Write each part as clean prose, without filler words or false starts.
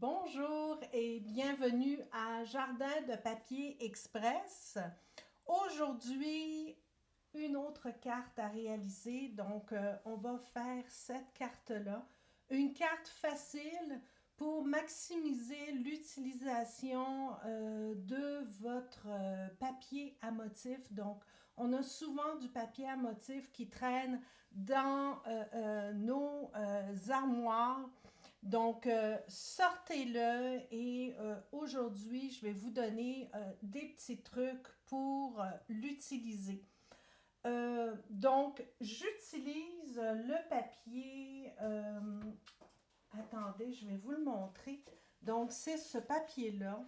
Bonjour et bienvenue à Jardin de papier express. Aujourd'hui, une autre carte à réaliser. Donc, on va faire cette carte-là. Une carte facile pour maximiser l'utilisation de votre papier à motif. Donc, on a souvent du papier à motif qui traîne dans nos armoires. Donc, sortez-le et aujourd'hui, je vais vous donner des petits trucs pour l'utiliser. Donc, j'utilise le papier. Attendez, je vais vous le montrer. Donc, c'est ce papier-là.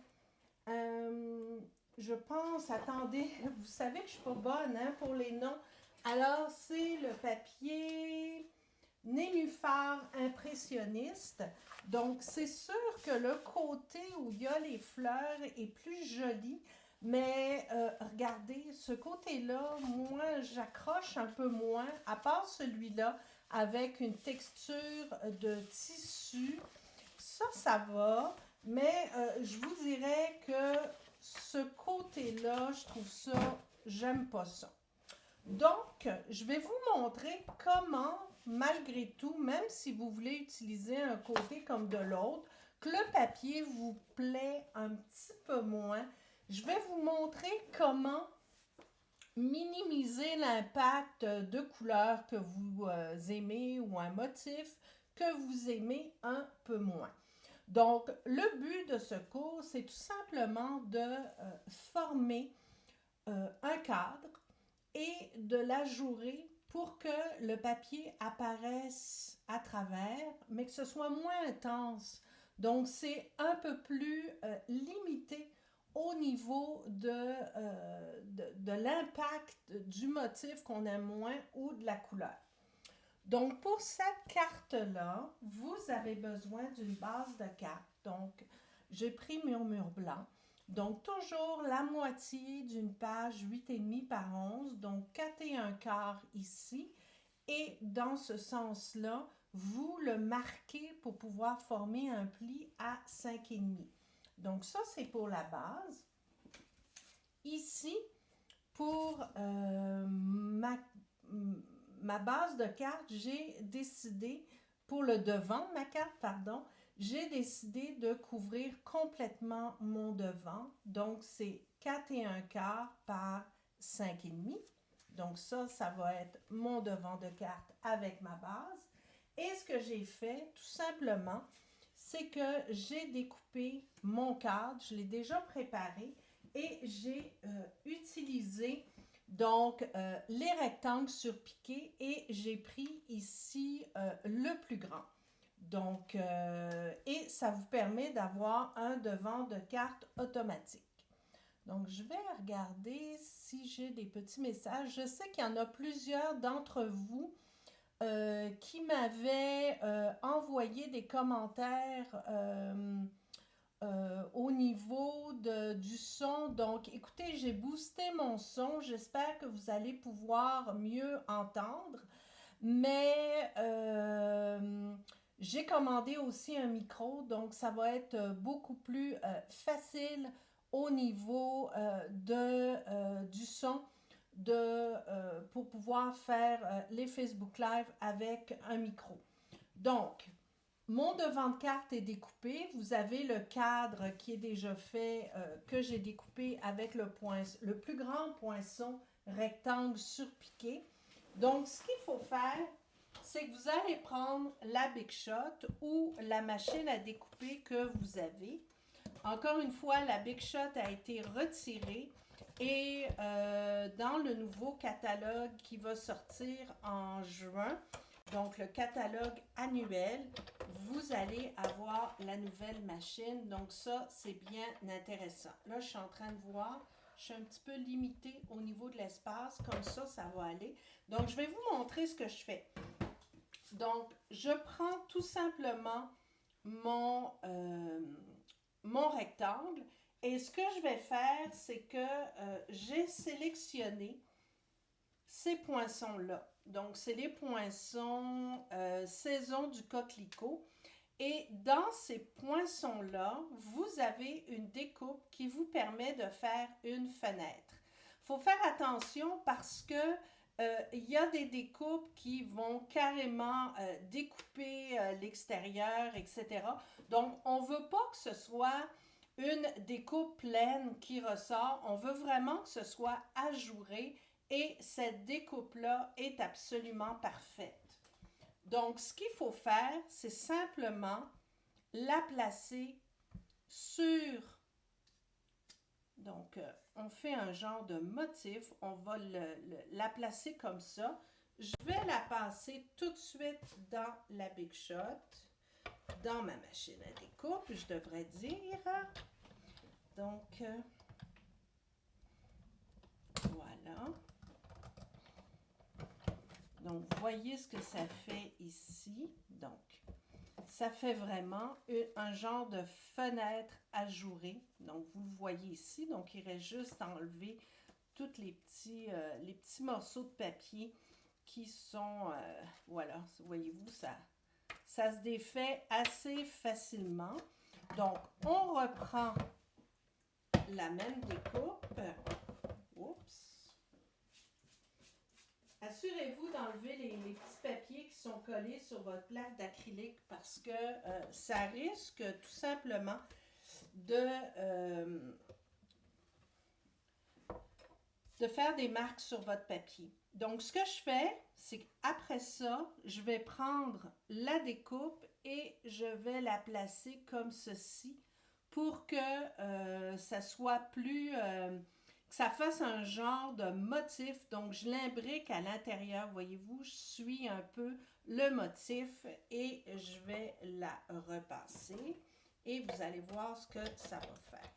Euh, je pense, attendez, vous savez que je ne suis pas bonne hein, pour les noms. Alors, c'est le papier Nénuphar impressionniste. Donc, c'est sûr que le côté où il y a les fleurs est plus joli, mais regardez, ce côté-là, moi, j'accroche un peu moins, à part celui-là, avec une texture de tissu. Ça va, mais je vous dirais que ce côté-là, je trouve ça, j'aime pas ça. Donc, je vais vous montrer comment, malgré tout, même si vous voulez utiliser un côté comme de l'autre, que le papier vous plaît un petit peu moins, je vais vous montrer comment minimiser l'impact de couleurs que vous aimez ou un motif que vous aimez un peu moins. Donc, le but de ce cours, c'est tout simplement de former un cadre et de l'ajourer pour que le papier apparaisse à travers, mais que ce soit moins intense. Donc, c'est un peu plus limité au niveau de l'impact du motif qu'on aime moins ou de la couleur. Donc, pour cette carte-là, vous avez besoin d'une base de carte. Donc, j'ai pris Murmure blanc. Donc, toujours la moitié d'une page 8,5 par 11, donc 4 et un quart ici. Et dans ce sens-là, vous le marquez pour pouvoir former un pli à 5,5. Donc, ça, c'est pour la base. Ici, pour ma base de carte, j'ai décidé, pour le devant de ma carte, pardon, j'ai décidé de couvrir complètement mon devant. Donc, c'est 4 et un quart par 5,5. Donc, ça va être mon devant de carte avec ma base. Et ce que j'ai fait, tout simplement, c'est que j'ai découpé mon cadre, je l'ai déjà préparé et j'ai utilisé donc les rectangles surpiqués et j'ai pris ici le plus grand. Donc, et ça vous permet d'avoir un devant de carte automatique. Donc, je vais regarder si j'ai des petits messages. Je sais qu'il y en a plusieurs d'entre vous qui m'avaient envoyé des commentaires au niveau du son. Donc, écoutez, j'ai boosté mon son. J'espère que vous allez pouvoir mieux entendre. Mais j'ai commandé aussi un micro, donc ça va être beaucoup plus facile au niveau du son pour pouvoir faire les Facebook Live avec un micro. Donc, mon devant de carte est découpé. Vous avez le cadre qui est déjà fait, que j'ai découpé avec le plus grand poinçon rectangle surpiqué. Donc, ce qu'il faut faire, c'est que vous allez prendre la Big Shot ou la machine à découper que vous avez. Encore une fois, la Big Shot a été retirée et dans le nouveau catalogue qui va sortir en juin, donc le catalogue annuel, vous allez avoir la nouvelle machine. Donc ça, c'est bien intéressant. Là, je suis en train de voir. Je suis un petit peu limitée au niveau de l'espace. Comme ça va aller. Donc, je vais vous montrer ce que je fais. Donc, je prends tout simplement mon rectangle. Et ce que je vais faire, c'est que j'ai sélectionné ces poinçons-là. Donc, c'est les poinçons saison du coquelicot. Et dans ces poinçons-là, vous avez une découpe qui vous permet de faire une fenêtre. Il faut faire attention parce que il y a des découpes qui vont carrément découper l'extérieur, etc. Donc, on ne veut pas que ce soit une découpe pleine qui ressort. On veut vraiment que ce soit ajouré et cette découpe-là est absolument parfaite. Donc, ce qu'il faut faire, c'est simplement la placer sur... Donc, on fait un genre de motif. On va la placer comme ça. Je vais la passer tout de suite dans la Big Shot, dans ma machine à découpe, je devrais dire. Donc, voilà. Donc, voyez ce que ça fait ici. Donc, ça fait vraiment un genre de fenêtre ajourée. Donc, vous le voyez ici. Donc, il reste juste à enlever tous les petits morceaux de papier qui sont... voilà, voyez-vous, ça se défait assez facilement. Donc, on reprend la même découpe. Oups! Assurez-vous d'enlever les petits papiers qui sont collés sur votre plaque d'acrylique parce que ça risque tout simplement de faire des marques sur votre papier. Donc, ce que je fais, c'est qu'après ça, je vais prendre la découpe et je vais la placer comme ceci pour que ça soit plus... que ça fasse un genre de motif. Donc, je l'imbrique à l'intérieur. Voyez-vous, je suis un peu le motif et je vais la repasser. Et vous allez voir ce que ça va faire.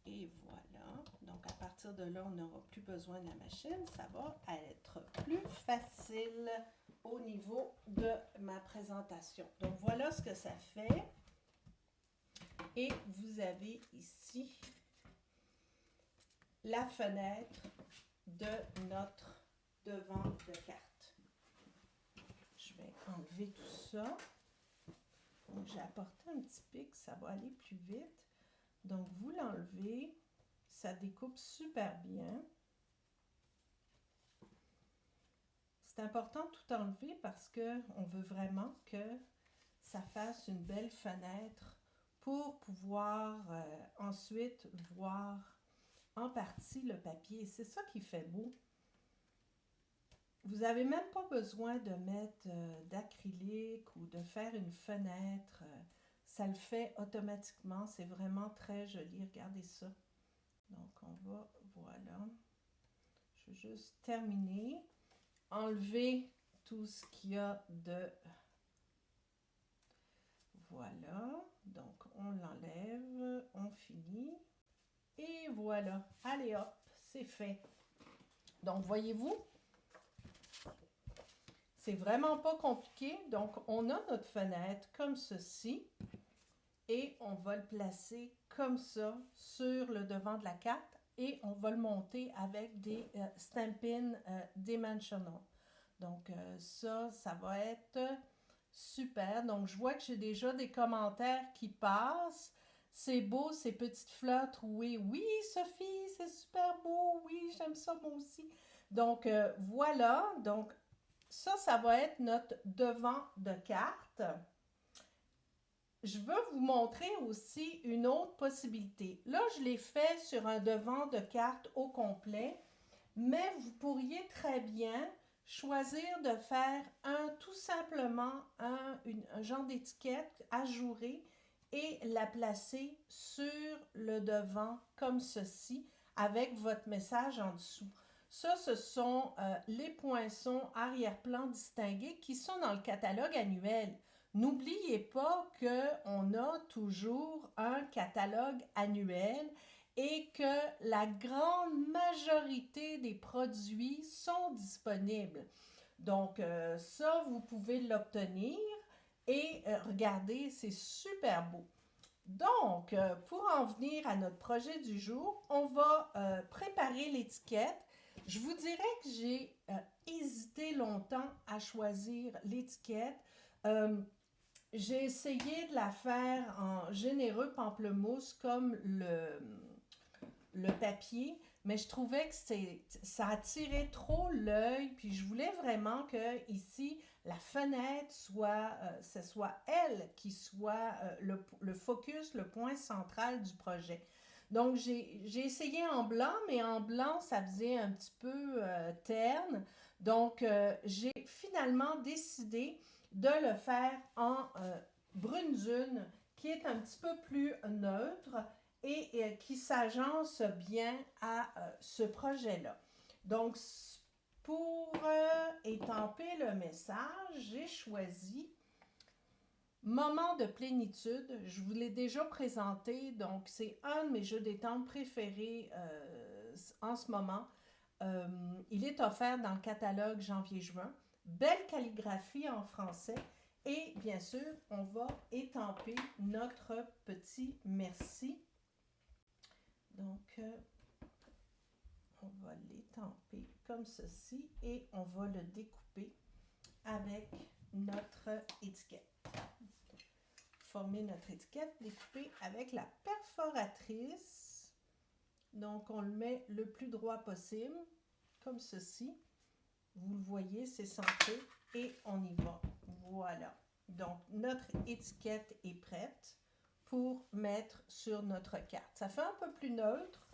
Et voilà. Donc, à partir de là, on n'aura plus besoin de la machine. Ça va être plus facile au niveau de ma présentation. Donc, voilà ce que ça fait. Et vous avez ici la fenêtre de notre devant de carte. Je vais enlever tout ça. Donc, j'ai apporté un petit pic, ça va aller plus vite. Donc, vous l'enlevez, ça découpe super bien. C'est important de tout enlever parce qu'on veut vraiment que ça fasse une belle fenêtre pour pouvoir ensuite voir en partie le papier. C'est ça qui fait beau. Vous n'avez même pas besoin de mettre d'acrylique ou de faire une fenêtre. Ça le fait automatiquement. C'est vraiment très joli. Regardez ça. Donc, on va, voilà. Je vais juste terminer. Enlever tout ce qu'il y a de... Voilà. Donc, on l'enlève. On finit. Et voilà. Allez hop, c'est fait. Donc, voyez-vous, c'est vraiment pas compliqué. Donc, on a notre fenêtre comme ceci. Et on va le placer comme ça sur le devant de la carte. Et on va le monter avec des Stampin' Dimensional. Donc, ça va être super. Donc, je vois que j'ai déjà des commentaires qui passent. C'est beau, ces petites fleurs trouées. Oui, Sophie, c'est super beau. Oui, j'aime ça moi aussi. Donc, voilà. Donc, ça va être notre devant de carte. Je veux vous montrer aussi une autre possibilité. Là, je l'ai fait sur un devant de carte au complet, mais vous pourriez très bien choisir de faire tout simplement un genre d'étiquette ajourée et la placer sur le devant comme ceci avec votre message en dessous. Ça, ce sont les poinçons arrière-plan distingués qui sont dans le catalogue annuel. N'oubliez pas qu'on a toujours un catalogue annuel et que la grande majorité des produits sont disponibles. Donc, ça, vous pouvez l'obtenir et regardez, c'est super beau. Donc, pour en venir à notre projet du jour, on va préparer l'étiquette. Je vous dirais que j'ai hésité longtemps à choisir l'étiquette. Euh, j'ai essayé de la faire en généreux pamplemousse comme le papier, mais je trouvais que ça attirait trop l'œil, puis je voulais vraiment que ici, la fenêtre soit, ce soit elle qui soit le focus, le point central du projet. Donc, j'ai essayé en blanc, mais en blanc, ça faisait un petit peu terne. Donc, j'ai finalement décidé de le faire en brune qui est un petit peu plus neutre et qui s'agence bien à ce projet-là. Donc, pour étamper le message, j'ai choisi Moment de plénitude. Je vous l'ai déjà présenté, donc c'est un de mes jeux d'étampe préférés en ce moment. Il est offert dans le catalogue janvier-juin. Belle calligraphie en français. Et bien sûr, on va étamper notre petit merci. Donc, on va l'étamper comme ceci et on va le découper avec notre étiquette. Former notre étiquette, découper avec la perforatrice. Donc, on le met le plus droit possible, comme ceci. Vous le voyez, c'est centré et on y va. Voilà. Donc, notre étiquette est prête pour mettre sur notre carte. Ça fait un peu plus neutre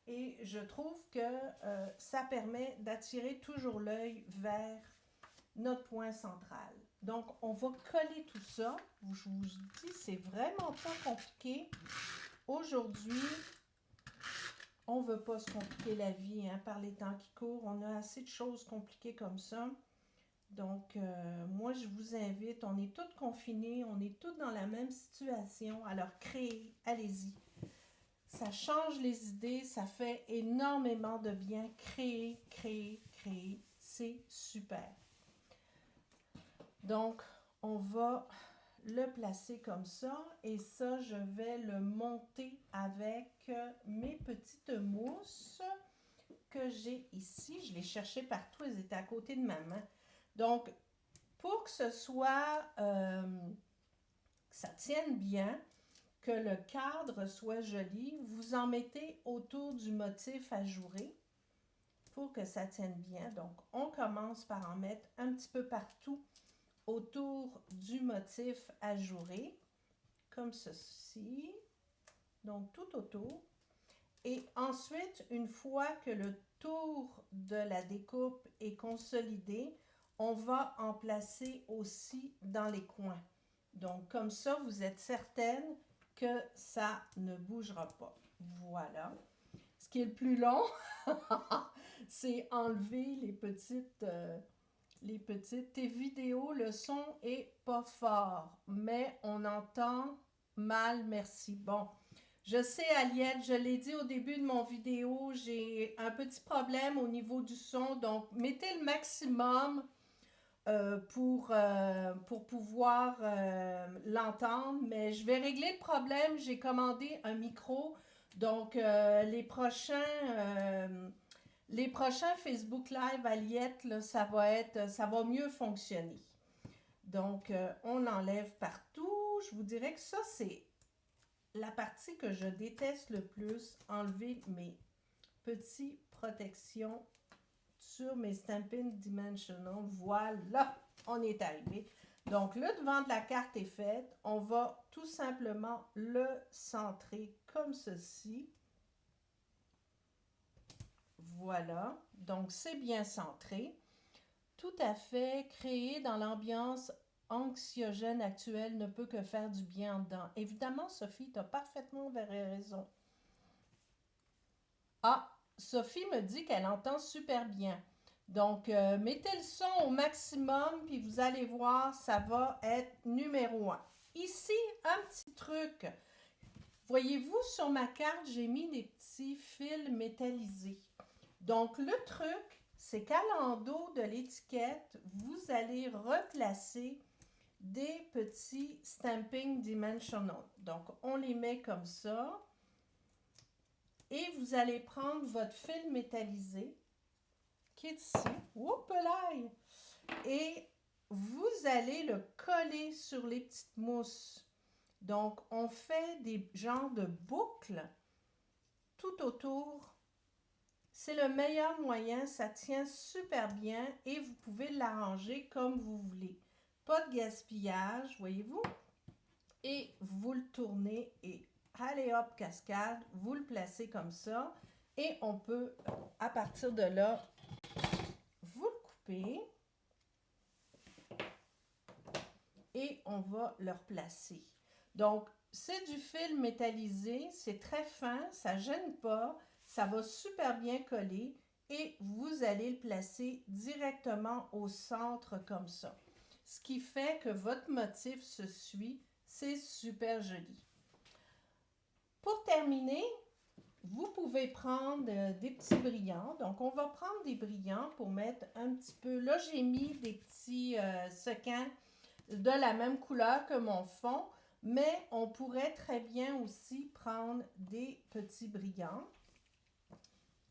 et je trouve que ça permet d'attirer toujours l'œil vers notre point central. Donc, on va coller tout ça. Je vous dis, c'est vraiment pas compliqué. Aujourd'hui, on ne veut pas se compliquer la vie par les temps qui courent. On a assez de choses compliquées comme ça. Donc, moi, je vous invite. On est tous confinés. On est tous dans la même situation. Alors, créez. Allez-y. Ça change les idées. Ça fait énormément de bien. Créer, créer, créer. C'est super. Donc, on va le placer comme ça et ça, je vais le monter avec mes petites mousses que j'ai ici. Je les cherchais partout, elles étaient à côté de ma main. Donc, pour que ce soit, que ça tienne bien, que le cadre soit joli, vous en mettez autour du motif ajouré pour que ça tienne bien. Donc, on commence par en mettre un petit peu partout autour du motif ajouré, comme ceci. Donc, tout autour. Et ensuite, une fois que le tour de la découpe est consolidé, on va en placer aussi dans les coins. Donc, comme ça, vous êtes certaine que ça ne bougera pas. Voilà. Ce qui est le plus long, c'est enlever les petites tes vidéos, le son est pas fort, mais on entend mal, merci. Bon, je sais, Aliette, je l'ai dit au début de mon vidéo, j'ai un petit problème au niveau du son, donc mettez le maximum pour pouvoir l'entendre, mais je vais régler le problème. J'ai commandé un micro, donc les prochains Facebook Live, Aliette, là, ça va mieux fonctionner. Donc, on enlève partout. Je vous dirais que ça, c'est la partie que je déteste le plus, enlever mes petites protections sur mes Stampin' Dimensional. Voilà, on est arrivé. Donc, le devant de la carte est fait. On va tout simplement le centrer comme ceci. Voilà, donc c'est bien centré. Tout à fait, créé dans l'ambiance anxiogène actuelle ne peut que faire du bien en dedans. Évidemment, Sophie, tu as parfaitement raison. Ah, Sophie me dit qu'elle entend super bien. Donc, mettez le son au maximum, puis vous allez voir, ça va être numéro 1. Ici, un petit truc. Voyez-vous, sur ma carte, j'ai mis des petits fils métallisés. Donc, le truc, c'est qu'à l'endos de l'étiquette, vous allez replacer des petits Stampin' Dimensional. Donc, on les met comme ça. Et vous allez prendre votre fil métallisé qui est ici. Oups là! Et vous allez le coller sur les petites mousses. Donc, on fait des genres de boucles tout autour. C'est le meilleur moyen, ça tient super bien et vous pouvez l'arranger comme vous voulez. Pas de gaspillage, voyez-vous? Et vous le tournez et allez hop, cascade, vous le placez comme ça. Et on peut, à partir de là, vous le couper. Et on va le replacer. Donc, c'est du fil métallisé, c'est très fin, ça ne gêne pas, ça va super bien coller et vous allez le placer directement au centre comme ça. Ce qui fait que votre motif se suit, c'est super joli. Pour terminer, vous pouvez prendre des petits brillants. Donc, on va prendre des brillants pour mettre un petit peu... Là, j'ai mis des petits sequins de la même couleur que mon fond, mais on pourrait très bien aussi prendre des petits brillants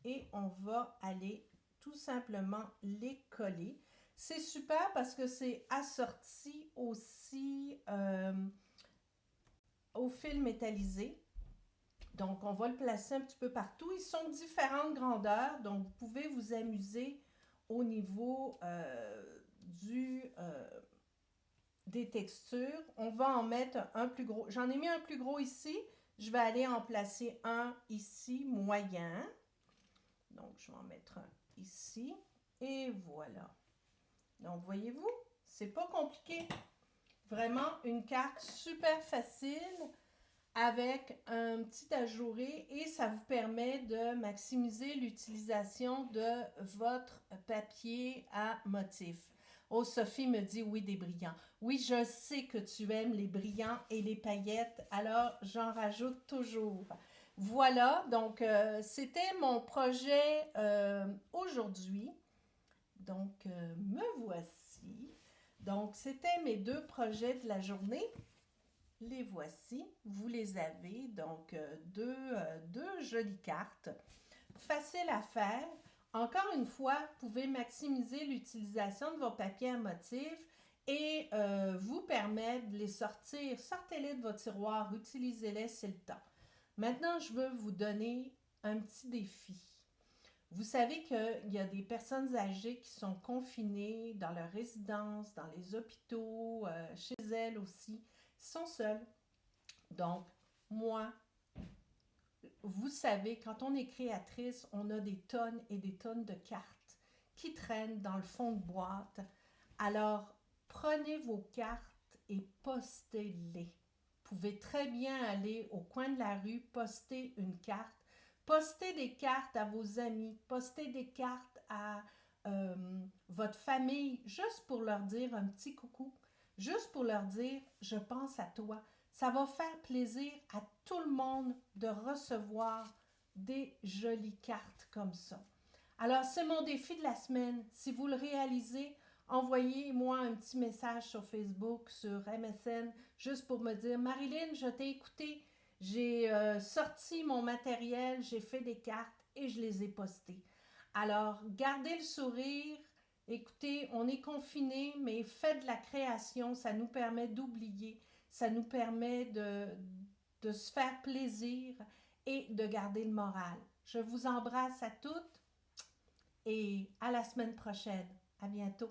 et on va aller tout simplement les coller. C'est super parce que c'est assorti aussi au fil métallisé. Donc, on va le placer un petit peu partout. Ils sont de différentes grandeurs, donc vous pouvez vous amuser au niveau des textures. On va en mettre un plus gros. J'en ai mis un plus gros ici. Je vais aller en placer un ici, moyen. Donc, je vais en mettre un ici. Et voilà. Donc, voyez-vous, c'est pas compliqué. Vraiment une carte super facile avec un petit ajouré et ça vous permet de maximiser l'utilisation de votre papier à motif. Oh, Sophie me dit oui, des brillants. Oui, je sais que tu aimes les brillants et les paillettes, alors j'en rajoute toujours. Voilà, donc c'était mon projet aujourd'hui. Donc, me voici. Donc, c'était mes 2 projets de la journée. Les voici, vous les avez, donc deux jolies cartes, facile à faire. Encore une fois, vous pouvez maximiser l'utilisation de vos papiers à motifs et vous permettre de les sortir. Sortez-les de votre tiroir, utilisez-les, c'est le temps. Maintenant, je veux vous donner un petit défi. Vous savez qu'il y a des personnes âgées qui sont confinées dans leur résidence, dans les hôpitaux, chez elles aussi. Ils sont seuls. Donc, moi, vous savez, quand on est créatrice, on a des tonnes et des tonnes de cartes qui traînent dans le fond de boîte. Alors, prenez vos cartes et postez-les. Vous pouvez très bien aller au coin de la rue, poster une carte. Postez des cartes à vos amis, postez des cartes à votre famille, juste pour leur dire un petit coucou, juste pour leur dire « je pense à toi ». Ça va faire plaisir à tout le monde de recevoir des jolies cartes comme ça. Alors, c'est mon défi de la semaine. Si vous le réalisez, envoyez-moi un petit message sur Facebook, sur MSN, juste pour me dire « Marilyn, je t'ai écouté, j'ai sorti mon matériel, j'ai fait des cartes et je les ai postées. » Alors, gardez le sourire. Écoutez, on est confinés, mais faites de la création, ça nous permet d'oublier. Ça nous permet de se faire plaisir et de garder le moral. Je vous embrasse à toutes et à la semaine prochaine. À bientôt.